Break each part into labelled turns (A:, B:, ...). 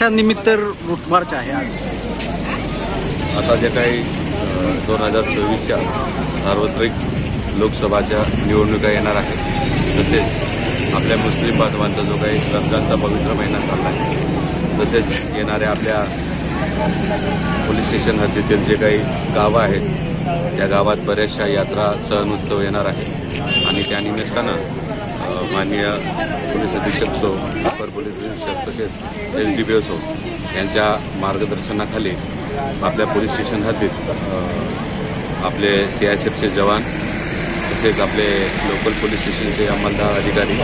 A: निमित्त route march आहे आज?
B: आता जे काही 2024च्या सार्वत्रिक लोकसभाच्या निवडणुका येणार आहेत, तसेच आपल्या मुस्लिम बांधवांचा जो काही रमजानचा पवित्र महिना चालला आहे, तसेच येणाऱ्या आपल्या पोलीस स्टेशन हद्दीतील जे काही गावं आहेत त्या गावात बऱ्याचशा यात्रा सण उत्सव येणार आहेत आणि त्या निमित्तानं माननीय पोलीस अधीक्षक सो अपर पोलीस अधीक्षक तसेच एसडीपीओ सो यांच्या मार्गदर्शनाखाली आपल्या पोलीस स्टेशन हद्दीत आपले CISFचे जवान तसेच आपले लोकल पोलीस स्टेशनचे अंमलदार अधिकारी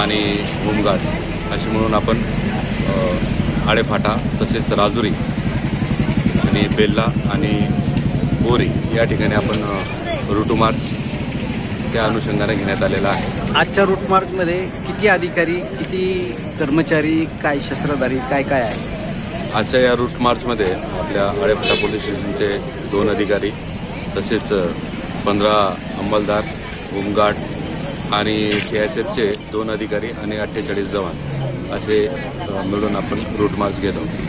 B: आणि होमगार्ड्स असे म्हणून आपण आडेफाटा तसेच राजुरी आणि बेल्ला आणि बोरी या ठिकाणी आपण रूट मार्च त्या अनुषंगाने घेण्यात आलेला आहे।
A: आजच्या रूट मार्चमध्ये किती अधिकारी, किती कर्मचारी, काय शस्त्रधारी, काय काय आहे?
B: आजच्या या रूट मार्चमध्ये आपल्या आडेफाटा पोलीस स्टेशनचे 2 अधिकारी तसेच 15 अंमलदार, होमगार्ड आणि CISFचे 2 अधिकारी आणि 48 जवान असे मिळून आपण रूट मार्च घेत आहोत।